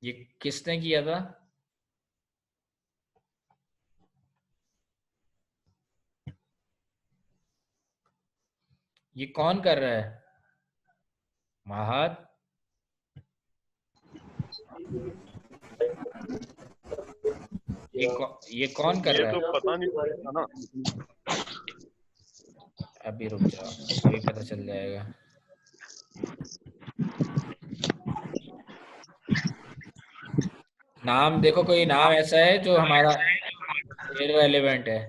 ये किसने किया था? ये कौन कर रहा है? महात? ये कौन कर ये रहा तो है? पता नहीं था ना। अभी रुक जाओ, अभी पता चल जाएगा। नाम देखो, कोई नाम ऐसा है जो हमारा इररेलेवेंट है।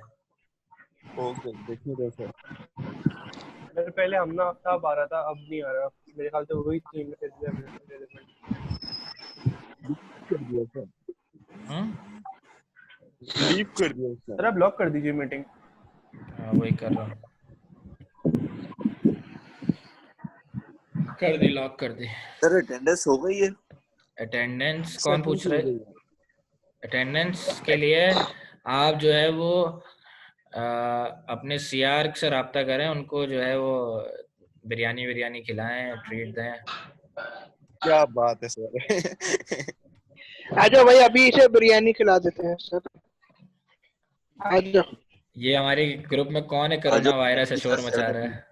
ओके, देखिए कैसे। मेरे पहले हमना आफ्ताब आ रहा था, अब नहीं आ रहा। मेरे ख्याल से वही थी relevant। कर दिया सर, हम्म। लीव कर दिया सर। जरा ब्लॉक कर दीजिए मीटिंग। हाँ, वही कर रहा हूँ। कर दी, लॉक कर दी। सर अटेंडेंस हो गई है? अटेंडेंस सर कौन पूछ ठीक रहा हो है? गई है। अटेंडेंस के लिए आप जो है वो अपने सीआर से रब्ता करें, उनको जो है वो बिरयानी बिरयानी खिलाएं, ट्रीट दें। क्या बात है सर। आ जाओ भाई, अभी इसे बिरयानी खिला देते हैं सर। आ जाओ। ये हमारे ग्रुप में कौन है आ कोरोना वायरस है, जाओ शोर मचा सर। रहा है?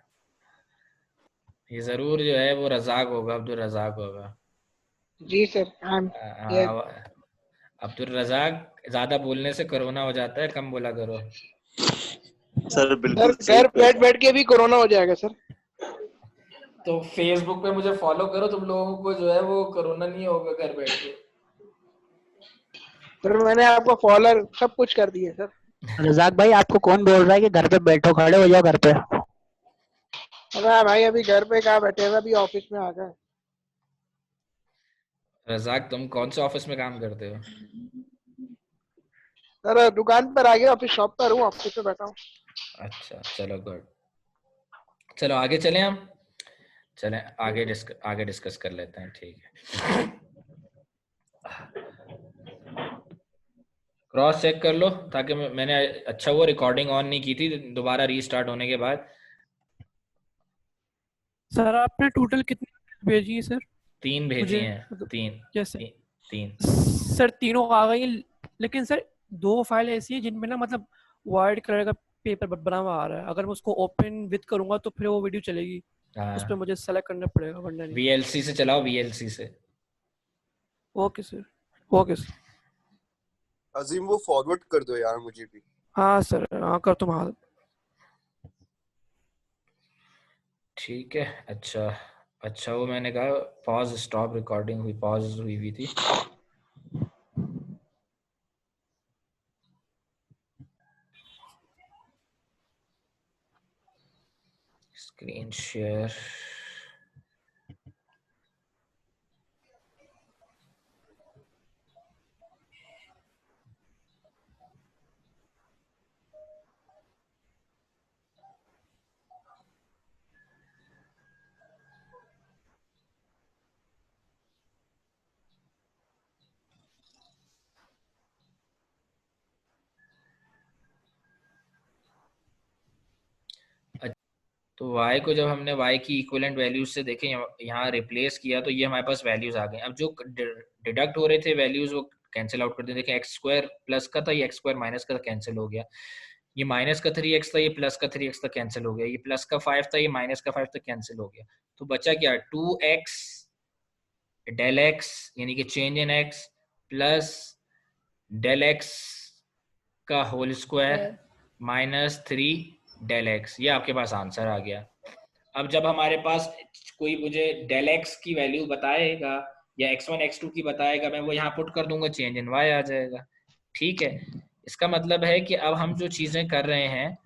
ये जरूर जो है वो रजाक होगा, अब्दुल रजाक होगा। जी सर, हम ये अब्दुल रजाक, ज्यादा बोलने से कोरोना हो जाता है, कम बोला करो। सर सर बिल्कुल सही घर बैठ कहा। बैठ के भी कोरोना हो जाएगा सर। तो फेसबुक पे मुझे फॉलो करो, तुम लोगों को जो है वो कोरोना नहीं होगा घर बैठ के। सर मैंने आपको फॉलोअर सब कुछ कर दिए सर। रजाक भाई, आपको कौन बोल रहा है कि घर पे बैठो, खड़े हो जाओ घर पे। अरे भाई अभी घर पे कहाँ बैठे हुए, अभी ऑफिस में आ गए। रजाक, तुम कौन से ऑफिस में काम करते हो? सर दुकान पर आ गया, ऑफिस शॉप पर हूँ, ऑफिस में बैठा हूँ। अच्छा, चलो गुड। चलो आगे चलें हम। चलें आगे डिस्कस कर लेते हैं, ठीक है। क्रॉस चेक कर लो, ताकि मैंने अच्छा वो रिकॉर्डिंग ऑन नहीं की थी दोबारा रीस्टार्ट होने के बाद। सर आपने टोटल कितनी भेजी है सर? 3 भेजी मुझे हैं। मतलब तीन कैसे? तीन तीन। सर तीनों आ गई, लेकिन सर 2 फाइल ऐसी है जिनमें ना मतलब वाइट कलर का पेपर बना हुआ आ रहा है। अगर मैं उसको ओपन विद करूंगा तो फिर वो वीडियो चलेगी, उस पर हाँ, मुझे सेलेक्ट करना पड़ेगा, वरना नहीं। वीएलसी से चलाओ, वीएलसी से। Okay sir, okay sir. Azim वो फॉरवर्ड कर दो यार मुझे भी। हाँ सर, हाँ कर तुम हाल। ठीक है। अच्छा अच्छा, वो मैंने कहा पॉज स्टॉप रिकॉर्डिंग हुई, पॉज हुई थी। Screen share. तो y को जब हमने y की इक्विवेलेंट वैल्यूज से देखें, यहाँ रिप्लेस किया, तो ये हमारे पास वैल्यूज आ गई। अब जो डिडक्ट हो रहे थे वैल्यूज, वो कैंसिल आउट कर दिए। देखें, एक्स स्क्वायर प्लस का था, ये एक्स स्क्वायर माइनस का था, कैंसिल हो गया। ये माइनस का 3x था, ये प्लस का 3x था, कैंसिल हो गया। ये प्लस का 5 था, ये माइनस का 5 था, कैंसिल हो गया। तो बचा क्या? 2x डेल एक्स, यानी कि change in x, plus del x का whole square minus 3 del x. ये आपके पास आंसर आ गया। अब जब हमारे पास कोई मुझे डेल एक्स की वैल्यू बताएगा या x1 x2 की बताएगा, मैं वो यहाँ पुट कर दूंगा, चेंज इन y आ जाएगा। ठीक है। इसका मतलब है कि अब हम जो चीजें कर रहे हैं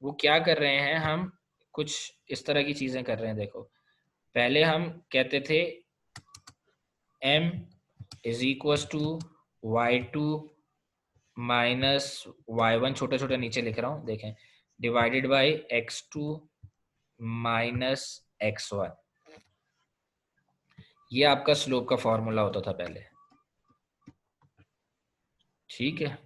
वो क्या कर रहे हैं, हम कुछ इस तरह की चीजें कर रहे हैं। देखो, पहले हम कहते थे m is equal to y2 minus y1, छोटा छोटा नीचे लिख रहा हूँ, देखें, divided by x2 minus x1। ये आपका स्लोप का फॉर्मूला होता था पहले। ठीक है।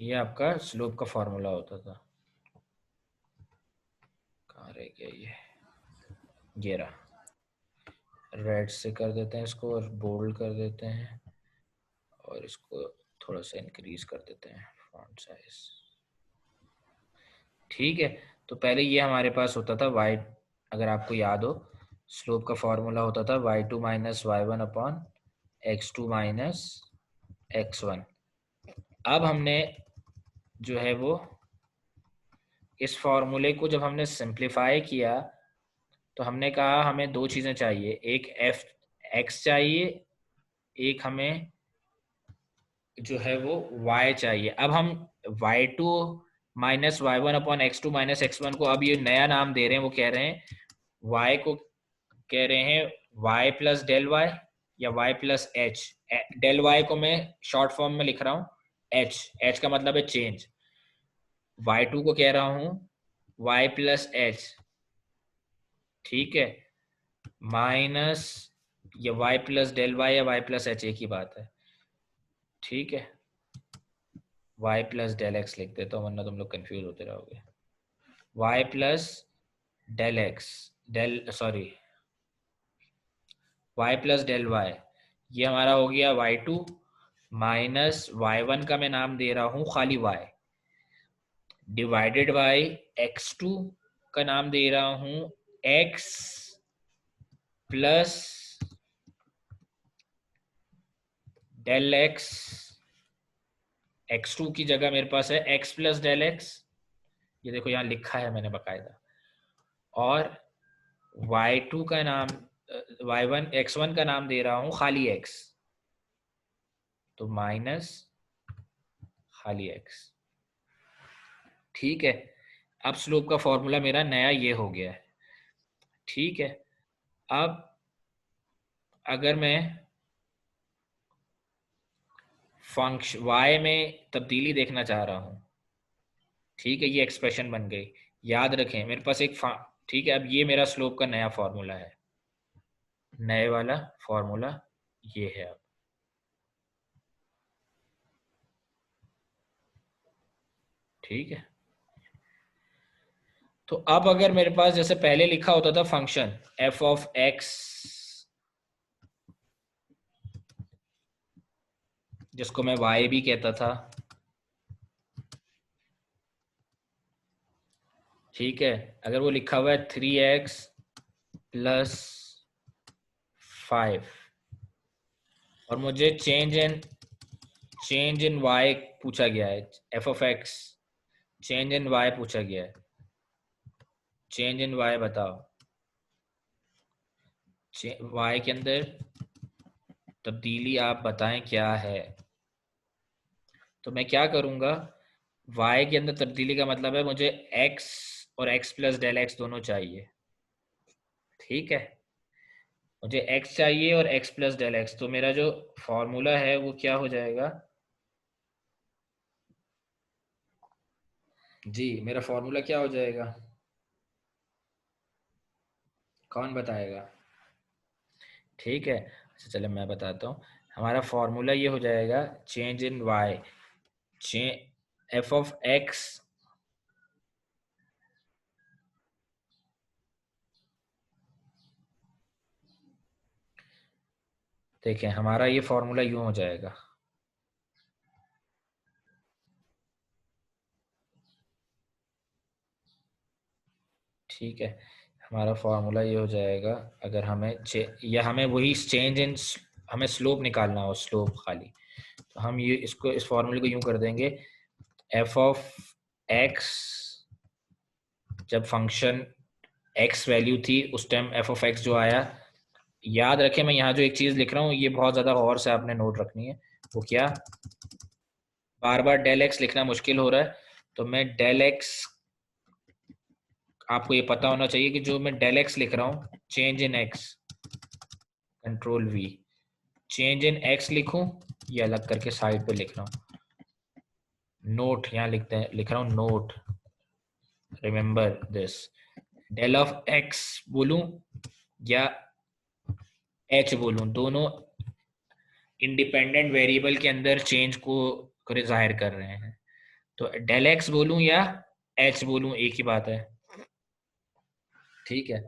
ये आपका स्लोप का फॉर्मूला होता था। कहाँ रह गया ये रहा। रेड से कर देते हैं इसको और बोल्ड कर देते हैं और इसको थोड़ा सा इंक्रीज कर देते हैं फॉन्ट साइज। ठीक है, तो पहले ये हमारे पास होता था y, अगर आपको याद हो स्लोप का फॉर्मूला होता था y2 minus y1 upon x2 minus x1। अब हमने जो है वो इस फॉर्मूले को जब हमने सिंप्लीफाई किया तो हमने कहा हमें दो चीजें चाहिए, एक एफ एक्स चाहिए, एक हमें जो है वो y चाहिए। अब हम y2 minus y1 upon x2 minus x1 को अब ये नया नाम दे रहे हैं, वो कह रहे हैं y को कह रहे हैं y प्लस डेल y या y plus h। Del y को मैं शॉर्ट फॉर्म में लिख रहा हूँ h का मतलब है चेंज। y2 को कह रहा हूँ y प्लस h, ठीक है, माइनस ये y प्लस डेल y या y प्लस h एक ही बात है, ठीक है। y प्लस डेल एक्स लिख देता हूँ वरना तुम लोग कंफ्यूज होते रहोगे। y plus del x y plus del y, ये हमारा हो गया y2 माइनस y1 का मैं नाम दे रहा हूँ खाली y, डिवाइडेड बाय x2 का नाम दे रहा हूँ x plus del x। x2 की जगह मेरे पास है x प्लस डेल x, ये देखो यहाँ लिखा है मैंने बकायदा, और y2 का नाम y1 x1 का नाम दे रहा हूँ खाली x, तो माइनस खाली x, ठीक है। अब स्लोप का फॉर्मूला मेरा नया ये हो गया है, ठीक है। अब अगर मैं फंक्शन y में तब्दीली देखना चाह रहा हूं, ठीक है, ये एक्सप्रेशन बन गई, याद रखें मेरे पास एक ठीक है। अब ये मेरा स्लोप का नया फॉर्मूला है, नए वाला फॉर्मूला ये है। अब ठीक है, तो अब अगर मेरे पास जैसे पहले लिखा होता था फंक्शन f ऑफ x, जिसको मैं y भी कहता था, ठीक है, अगर वो लिखा हुआ है 3x प्लस 5 और मुझे चेंज इन y पूछा गया है, f of x change in y पूछा गया है, चेंज इन y बताओ, y के अंदर तब्दीली आप बताएं क्या है। तो मैं क्या करूंगा, y के अंदर तब्दीली का मतलब है मुझे x और x प्लस डेल x दोनों चाहिए, ठीक है, मुझे x चाहिए और x प्लस डेल x। तो मेरा जो फॉर्मूला है वो क्या हो जाएगा जी, मेरा फॉर्मूला क्या हो जाएगा, कौन बताएगा? ठीक है, अच्छा चलो मैं बताता हूँ। हमारा फॉर्मूला ये हो जाएगा change in y, f of x देखें, हमारा ये फॉर्मूला यूं हो जाएगा, ठीक है, हमारा फॉर्मूला ये हो जाएगा। अगर हमें या हमें वही चेंज इन, हमें स्लोप निकालना हो, स्लोप खाली, तो हम ये इसको इस फॉर्मूले को यूं कर देंगे, f ऑफ x जब फंक्शन x वैल्यू थी उस टाइम f ऑफ x जो आया, याद रखें मैं यहाँ जो एक चीज लिख रहा हूँ ये बहुत ज्यादा गौर से आपने नोट रखनी है। वो क्या, बार बार डेल x लिखना मुश्किल हो रहा है, तो मैं डेल x, आपको ये पता होना चाहिए कि जो मैं डेल x लिख रहा हूँ change in x, control v, change in x लिखूं ये अलग करके साइड पे लिख रहा हूँ, नोट यहाँ लिख रहा हूँ note, remember this, del of x बोलूं या h बोलूं, दोनों इंडिपेंडेंट वेरिएबल के अंदर चेंज को जाहिर कर रहे हैं। तो डेल एक्स बोलूं या एच बोलूं एक ही बात है, ठीक है।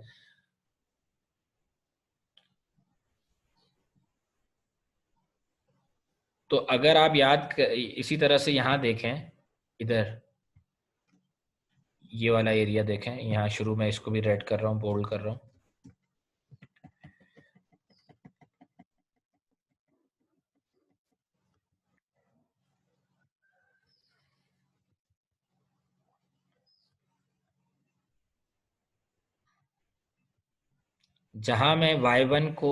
तो अगर आप इसी तरह से यहां देखें, इधर ये वाला एरिया देखें, यहाँ शुरू में इसको भी रेड कर रहा हूँ, बोल्ड कर रहा हूँ। जहां मैं y1 को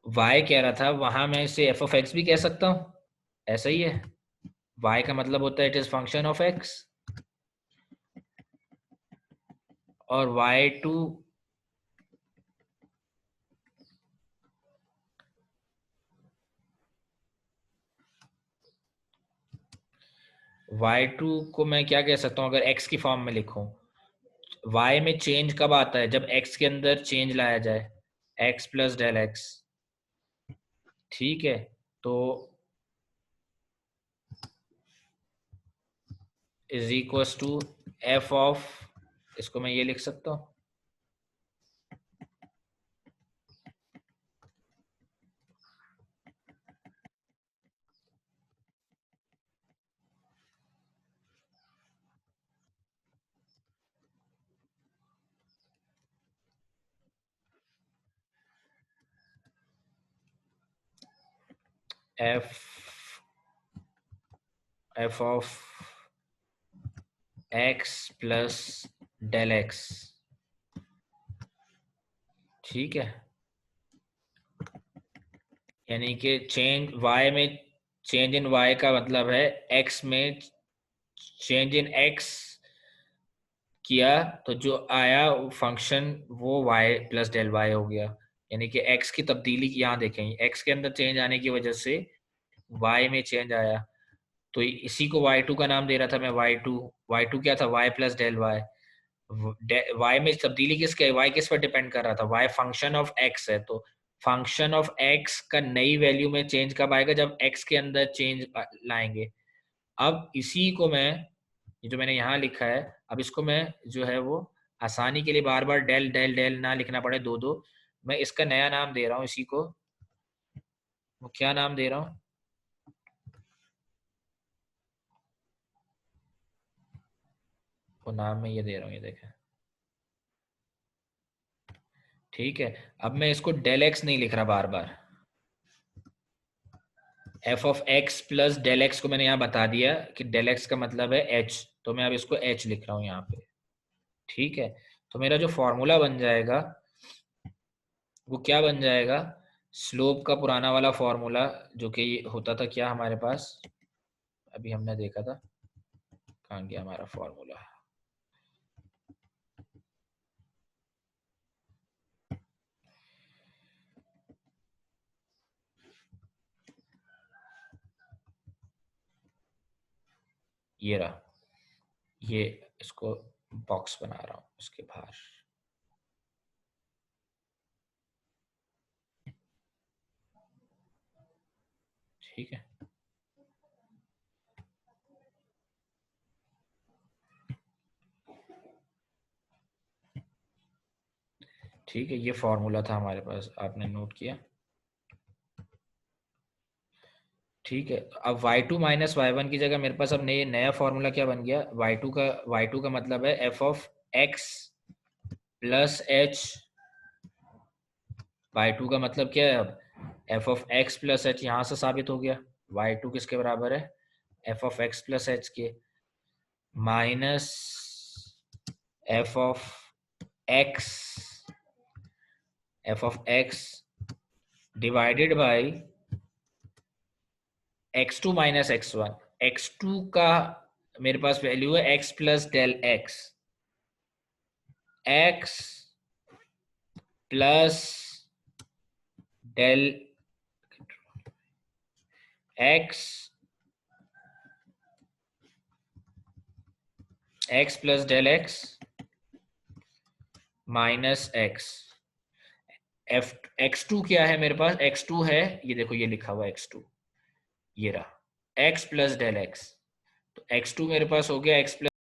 y कह रहा था, वहां मैं इसे एफ ऑफ एक्स भी कह सकता हूं, ऐसा ही है। y का मतलब होता है it is function of x, और y2 को मैं क्या कह सकता हूं, अगर x की फॉर्म में लिखूं, y में चेंज कब आता है, जब x के अंदर चेंज लाया जाए, x प्लस डेल एक्स, ठीक है। तो is equals to f of, इसको मैं ये लिख सकता हूं, f of x plus del x, ठीक है। यानी कि चेंज y में, चेंज इन y का मतलब है x में चेंज इन x किया तो जो आया फंक्शन वो y प्लस डेल y हो गया। यानी कि x की तब्दीली यहाँ देखें, x के अंदर चेंज आने की वजह से y में चेंज आया, तो इसी को y2 का नाम दे रहा था मैं। y2 क्या था, y plus del y। y में तब्दीली किसके, y किस पर डिपेंड कर रहा था, y फंक्शन ऑफ x है। तो फंक्शन ऑफ x का नई वैल्यू में चेंज कब आएगा, जब x के अंदर चेंज लाएंगे। अब इसी को मैं, ये जो मैंने यहाँ लिखा है, अब इसको मैं जो है वो आसानी के लिए बार बार डेल डेल डेल ना लिखना पड़े दो दो, मैं इसका नया नाम दे रहा हूँ इसी को, वो क्या नाम दे रहा हूँ, वो नाम मैं ये दे रहा हूँ, ये देखें, ठीक है। अब मैं इसको डेल एक्स नहीं लिख रहा बार बार, f of x plus del x को मैंने यहाँ बता दिया कि डेल एक्स का मतलब है एच, तो मैं अब इसको एच लिख रहा हूँ यहाँ पे, ठीक है। तो मेरा जो फॉर्मूला बन जाएगा वो क्या बन जाएगा, स्लोप का पुराना वाला फॉर्मूला, जो कि होता था क्या हमारे पास, अभी हमने देखा था, कहाँ गया हमारा फॉर्मूला, ये रहा, ये इसको बॉक्स बना रहा हूं इसके बाहर, ठीक है। ठीक है, ये फॉर्मूला था हमारे पास, आपने नोट किया, ठीक है। अब y2 माइनस y1 की जगह मेरे पास अब नया फॉर्मूला क्या बन गया, y2 का मतलब है f of x plus H, y2 का मतलब क्या है, अब f of x plus H यहाँ से साबित हो गया, y2 किसके बराबर है, f of x plus h के, minus f of x divided by x2 minus x1। x2 का मेरे पास वैल्यू है x plus del x, x plus del x plus del x minus x। x2 क्या है मेरे पास, x2 है, ये देखो ये लिखा हुआ x2, ये रहा x plus del x। x2 मेरे पास हो गया x